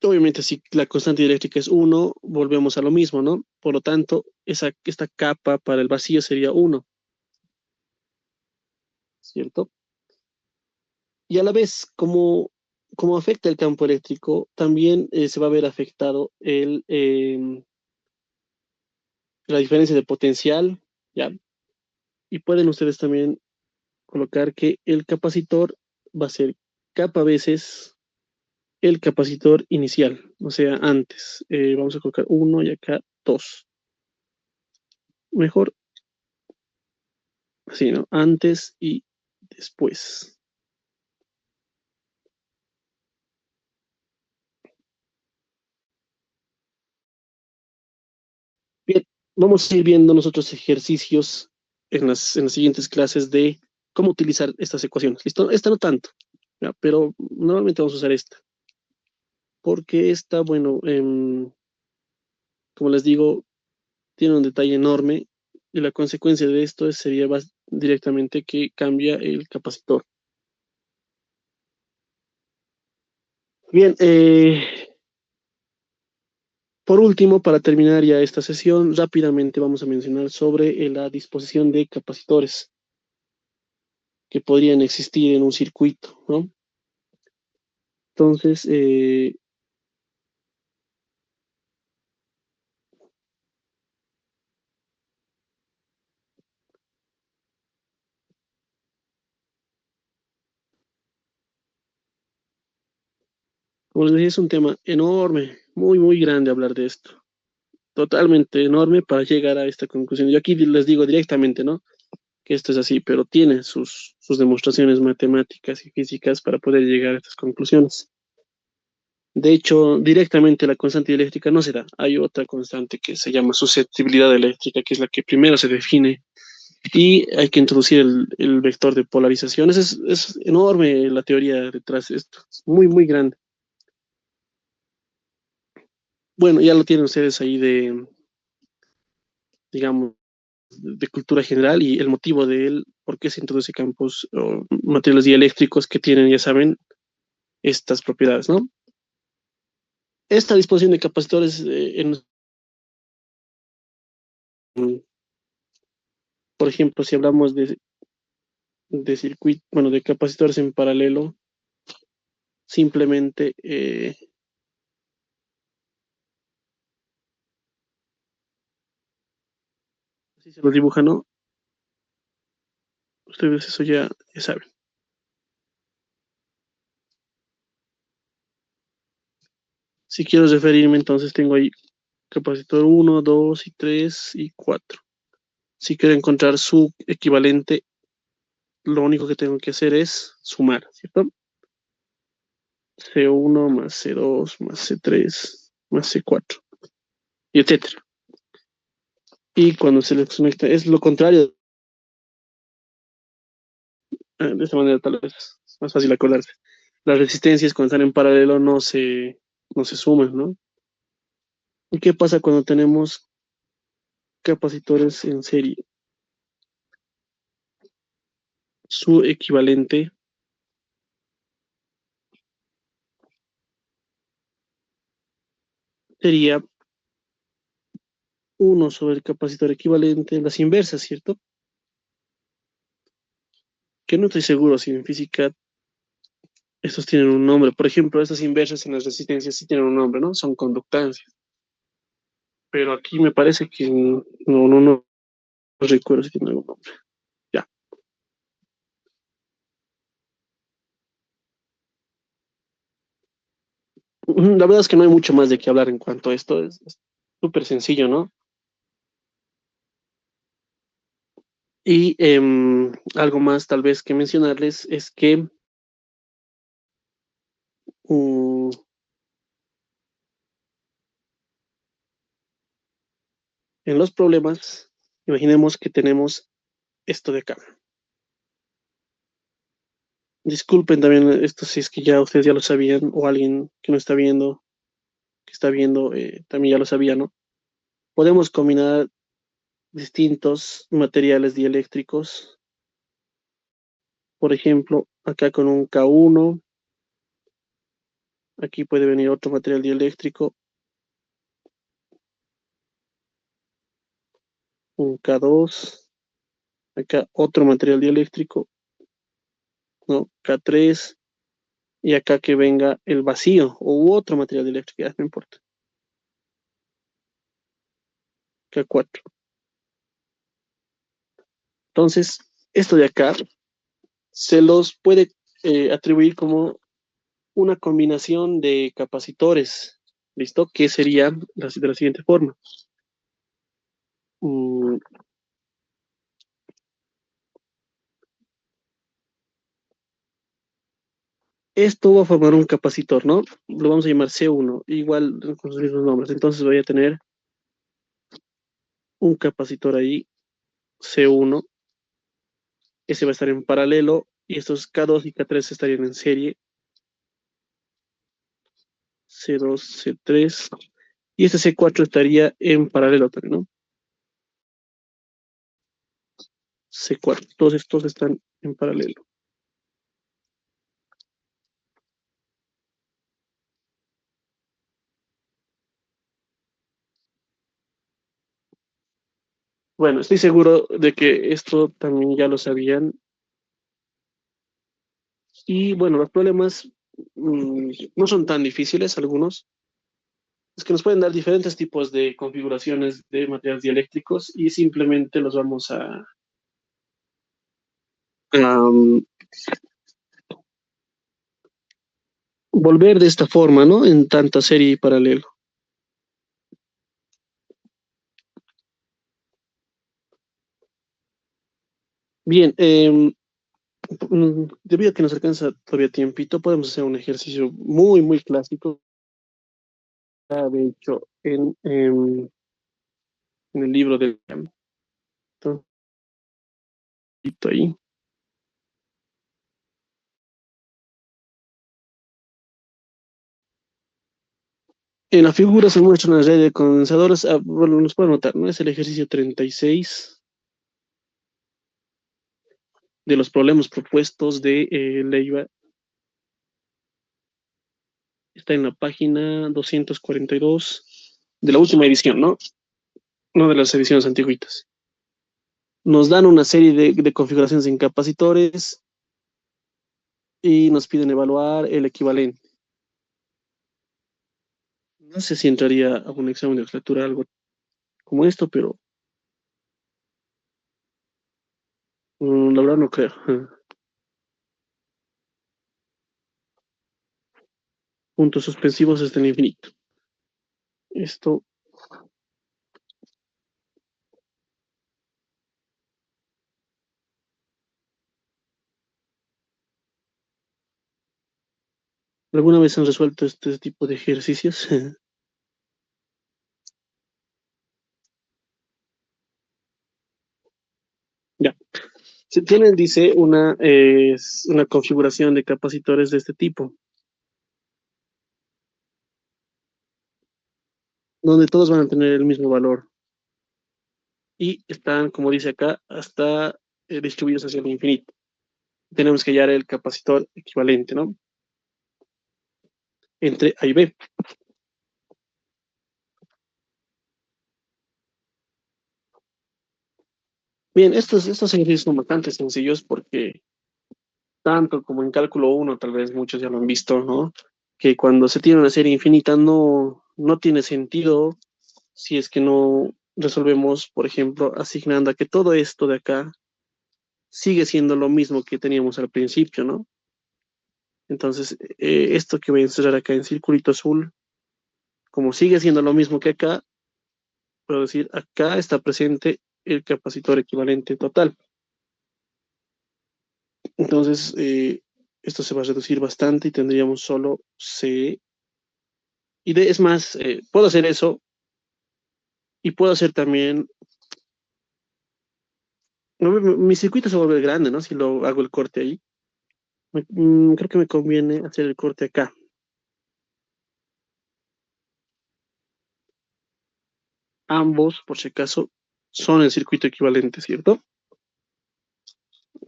obviamente si la constante dieléctrica es uno, volvemos a lo mismo, ¿no? Por lo tanto, esta capa para el vacío sería uno, ¿cierto? Y a la vez, como afecta el campo eléctrico, también se va a ver afectado la diferencia de potencial, ¿ya? Y pueden ustedes también colocar que el capacitor va a ser capa veces el capacitor inicial, o sea, antes. Vamos a colocar uno y acá dos. Mejor así, ¿no? Antes y después. Bien, vamos a ir viendo nosotros ejercicios en las siguientes clases de cómo utilizar estas ecuaciones. ¿Listo? Esta no tanto, ¿ya? Pero normalmente vamos a usar esta, porque esta, bueno, como les digo, tiene un detalle enorme y la consecuencia de esto sería directamente que cambia el capacitor. Bien, por último, para terminar ya esta sesión, rápidamente vamos a mencionar sobre la disposición de capacitores que podrían existir en un circuito, ¿no? Entonces, como les decía, es un tema enorme, muy, muy grande hablar de esto. Totalmente enorme para llegar a esta conclusión. Yo aquí les digo directamente, ¿no? Que esto es así, pero tiene sus demostraciones matemáticas y físicas para poder llegar a estas conclusiones. De hecho, directamente la constante eléctrica no se da. Hay otra constante que se llama susceptibilidad eléctrica, que es la que primero se define y hay que introducir el vector de polarización. Es enorme la teoría detrás de esto. Es muy, muy grande. Bueno, ya lo tienen ustedes ahí digamos, de cultura general y el motivo de él, por qué se introduce campos o materiales dieléctricos que tienen, ya saben, estas propiedades, ¿no? Esta disposición de capacitores, por ejemplo, si hablamos de circuito, bueno, de capacitores en paralelo, simplemente, si se lo dibuja, ¿no? Ustedes eso ya saben. Si quiero referirme, entonces tengo ahí capacitor uno 2 y 3 y 4. Si quiero encontrar su equivalente, lo único que tengo que hacer es sumar, ¿cierto? C1 más C2 más C3. más C4, y etcétera. Y cuando se les conecta, es lo contrario. De esta manera tal vez es más fácil acordarse. Las resistencias cuando están en paralelo no se suman, ¿no? ¿Y qué pasa cuando tenemos capacitores en serie? Su equivalente sería uno sobre el capacitor equivalente, las inversas, ¿cierto? Que no estoy seguro si en física estos tienen un nombre. Por ejemplo, estas inversas en las resistencias sí tienen un nombre, ¿no? Son conductancias. Pero aquí me parece que no recuerdo si tiene algún nombre. Ya. La verdad es que no hay mucho más de qué hablar en cuanto a esto. Es súper sencillo, ¿no? Y algo más tal vez que mencionarles es que mm, en los problemas, imaginemos que tenemos esto de acá. Disculpen también esto si es que ya ustedes ya lo sabían o alguien que no está viendo, que está viendo, también ya lo sabía, ¿no? Podemos combinar distintos materiales dieléctricos, por ejemplo, acá con un K1, aquí puede venir otro material dieléctrico, un K2, acá otro material dieléctrico, ¿no? K3, y acá que venga el vacío u otro material dieléctrico, ya no importa, K4. Entonces, esto de acá se los puede atribuir como una combinación de capacitores, ¿listo? Que sería de la siguiente forma. Mm, Esto va a formar un capacitor, ¿no? Lo vamos a llamar C1, igual con sus mismos nombres. Entonces voy a tener un capacitor ahí, C1, ese va a estar en paralelo y estos K2 y K3 estarían en serie, C2, C3, y este C4 estaría en paralelo también, ¿no? C4, todos estos están en paralelo. Bueno, estoy seguro de que esto también ya lo sabían. Y bueno, los problemas no son tan difíciles algunos. Es que nos pueden dar diferentes tipos de configuraciones de materiales dieléctricos y simplemente los vamos a volver de esta forma, ¿no? En tanta serie y paralelo. Bien, debido a que nos alcanza todavía tiempito, podemos hacer un ejercicio muy, muy clásico, ya de hecho, en el libro del ahí. En la figura se muestra una red de condensadores. Bueno, nos pueden notar, ¿no? Es el ejercicio 36 de los problemas propuestos de Leiva. Está en la página 242 de la última edición, ¿no? No de las ediciones antiguitas. Nos dan una serie de configuraciones en capacitores y nos piden evaluar el equivalente. No sé si entraría a un examen de legislatura algo como esto, pero la verdad no creo. Puntos suspensivos hasta el infinito. Esto, ¿alguna vez han resuelto este tipo de ejercicios? Si tienen, dice, una configuración de capacitores de este tipo, donde todos van a tener el mismo valor y están, como dice acá, hasta distribuidos hacia el infinito. Tenemos que hallar el capacitor equivalente, ¿no? Entre A y B. Bien, estos ejercicios son bastante sencillos porque tanto como en cálculo uno tal vez muchos ya lo han visto, ¿no? Que cuando se tiene una serie infinita no tiene sentido si es que no resolvemos, por ejemplo, asignando a que todo esto de acá sigue siendo lo mismo que teníamos al principio, ¿no? Entonces, esto que voy a encerrar acá en circulito azul, como sigue siendo lo mismo que acá, puedo decir, acá está presente el capacitor equivalente total. Entonces, esto se va a reducir bastante y tendríamos solo C. Es más, puedo hacer eso y puedo hacer también, no, mi circuito se vuelve grande, ¿no? Si lo hago el corte ahí. Creo que me conviene hacer el corte acá. Ambos, por si acaso, son el circuito equivalente, ¿cierto?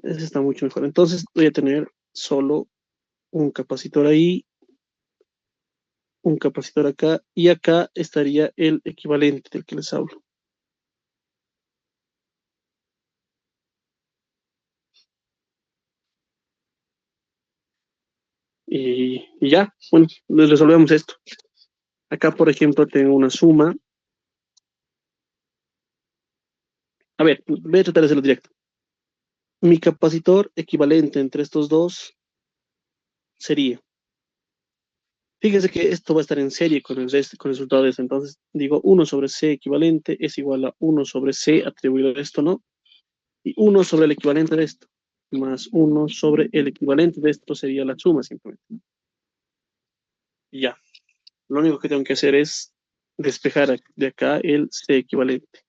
Ese está mucho mejor. Entonces voy a tener solo un capacitor ahí, un capacitor acá, y acá estaría el equivalente del que les hablo. Y ya, bueno, les resolvemos esto. Acá, por ejemplo, tengo una suma. A ver, voy a tratar de hacerlo directo. Mi capacitor equivalente entre estos dos sería. Fíjense que esto va a estar en serie con el resultado de esto. Entonces, digo, uno sobre C equivalente es igual a uno sobre C atribuido a esto, ¿no? Y uno sobre el equivalente de esto, más uno sobre el equivalente de esto sería la suma simplemente. Y ya, lo único que tengo que hacer es despejar de acá el C equivalente.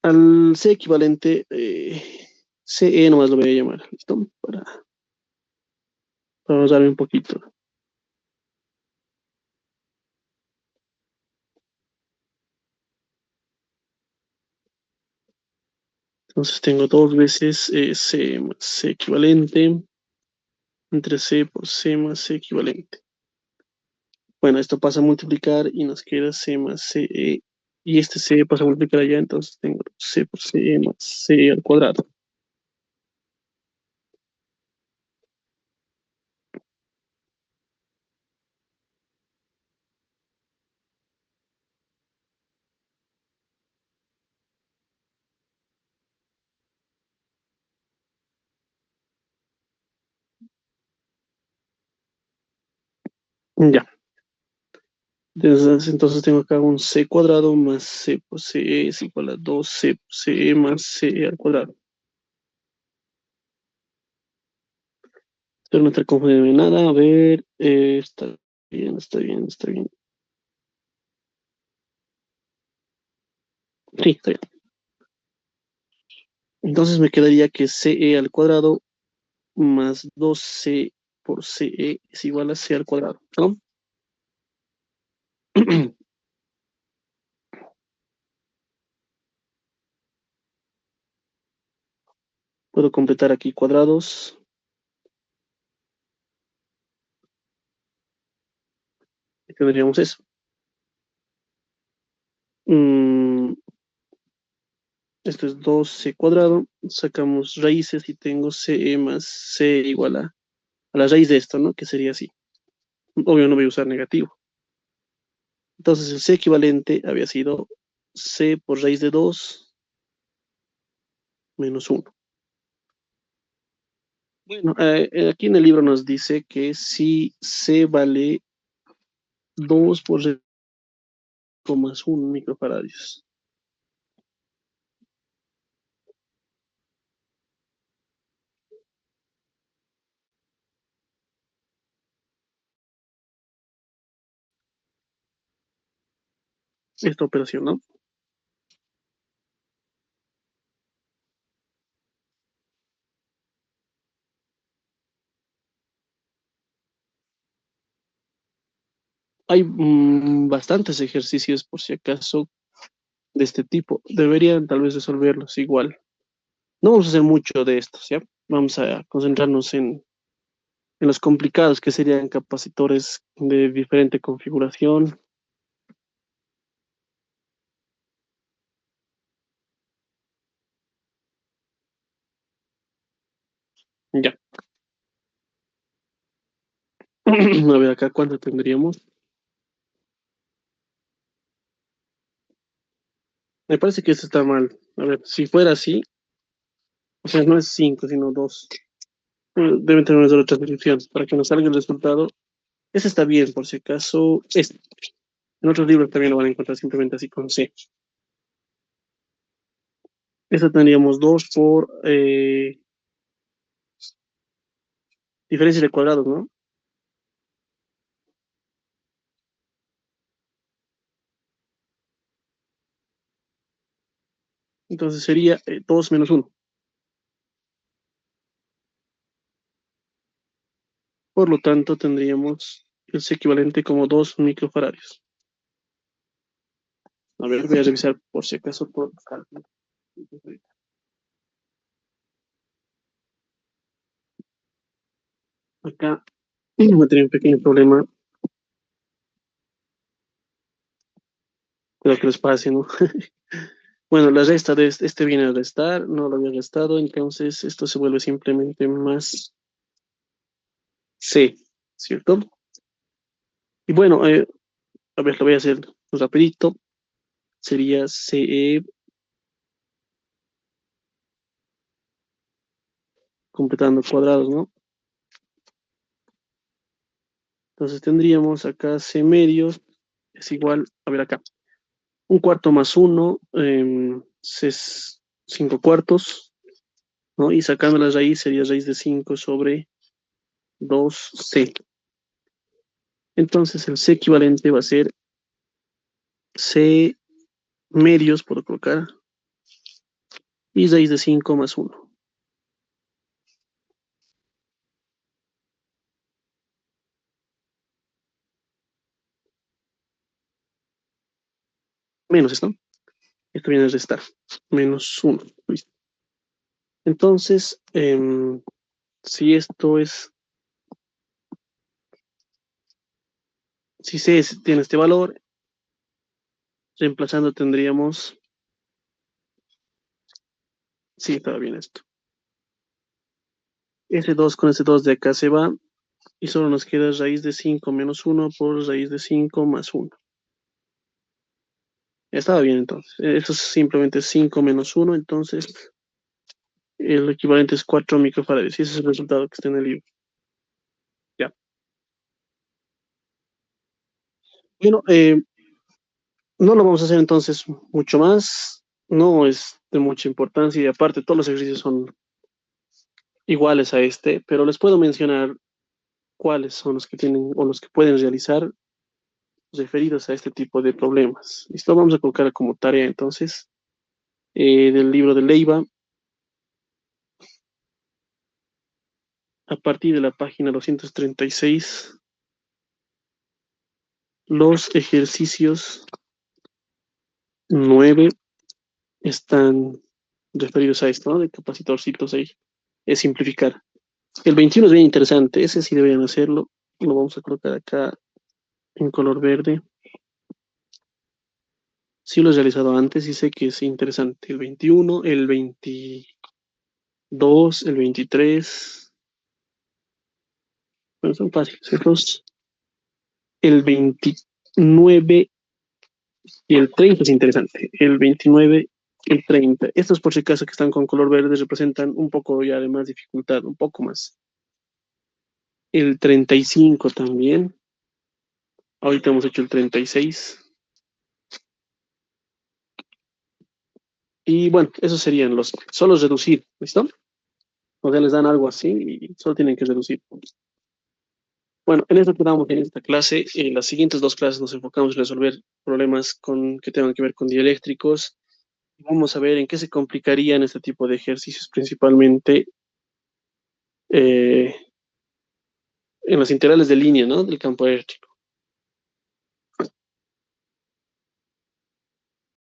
Al C equivalente, CE nomás lo voy a llamar, ¿listo? Para usarme un poquito. Entonces tengo dos veces C más C equivalente, entre C por C más C equivalente. Bueno, esto pasa a multiplicar y nos queda C más CE. Y este C pasa a multiplicar allá, entonces tengo C por CE más C al cuadrado. Ya. Entonces tengo acá un C cuadrado más C por CE es igual a 2C por CE más CE al cuadrado. Espero no estar confundiendo nada. A ver, está bien, está bien, está bien. Sí, está bien. Entonces me quedaría que CE al cuadrado más 2C por CE es igual a C al cuadrado, ¿no? Puedo completar aquí cuadrados y tendríamos eso. Mm, Esto es 2C cuadrado. Sacamos raíces y tengo CE más C igual a la raíz de esto, ¿no? Que sería así. Obvio no voy a usar negativo. Entonces el C equivalente había sido C por raíz de 2 menos uno. Bueno, aquí en el libro nos dice que si C vale 2 por raíz más 1 microfaradios. esta operación, ¿no? Hay bastantes ejercicios, por si acaso, de este tipo. Deberían tal vez resolverlos igual. No vamos a hacer mucho de estos, ¿ya? Vamos a concentrarnos en los complicados, que serían capacitores de diferente configuración. Ya. A ver acá cuánto tendríamos. Me parece que esto está mal. A ver, si fuera así, o sea, no es 5 sino 2. Deben tener una sola transcripción para que nos salga el resultado. Ese está bien, por si acaso. Este. En otros libros también lo van a encontrar simplemente así con C. Esta tendríamos 2 por diferencia de cuadrados, ¿no? Entonces sería 2 menos uno. Por lo tanto, tendríamos el C equivalente como 2 microfaradios. A ver, voy a revisar por si acaso por cálculo. Acá voy a tener un pequeño problema, pero que les pase, ¿no? Bueno, la resta de este viene a restar, no lo había restado, entonces esto se vuelve simplemente más C, ¿cierto? Y bueno, a ver, lo voy a hacer rapidito. Sería CE completando cuadrados, ¿no? Entonces tendríamos acá C medios es igual, a ver acá, un cuarto más uno, C es 5 cuartos, ¿no? Y sacando la raíz sería raíz de 5 sobre 2C. Entonces el C equivalente va a ser C medios, por colocar, y raíz de 5 más uno. Menos esto. Esto viene a restar. Menos uno. Listo. Entonces, si esto es, si C tiene este valor, reemplazando tendríamos, sí, estaba bien esto. Ese 2 con ese 2 de acá se va y solo nos queda raíz de 5 menos uno por raíz de 5 más uno. Estaba bien entonces. Esto es simplemente 5 menos uno, entonces el equivalente es 4 microfarads. Y ese es el resultado que está en el libro. Ya. Bueno, no lo vamos a hacer entonces mucho más. No es de mucha importancia y aparte todos los ejercicios son iguales a este, pero les puedo mencionar cuáles son los que tienen o los que pueden realizar referidos a este tipo de problemas. Listo, vamos a colocar como tarea entonces del libro de Leiva a partir de la página 236 los ejercicios 9 están referidos a esto, ¿no? De capacitorcitos ahí. Es simplificar. El 21 es bien interesante, ese sí deberían hacerlo. Lo vamos a colocar acá en color verde. Sí lo he realizado antes y sé que es interesante. El 21, el 22, el 23. Bueno, son fáciles. Estos, el 29 y el 30 es interesante. El 29 y el 30. Estos, por si acaso, que están con color verde, representan un poco ya de más dificultad, un poco más. El 35 también. Ahorita hemos hecho el 36. Y bueno, esos serían los, solo reducir, ¿listo? O sea, les dan algo así y solo tienen que reducir. Bueno, en esto quedamos en esta clase. En las siguientes dos clases nos enfocamos en resolver problemas que tengan que ver con dieléctricos. Vamos a ver en qué se complicarían este tipo de ejercicios, principalmente eh, en las integrales de línea, ¿no? Del campo eléctrico.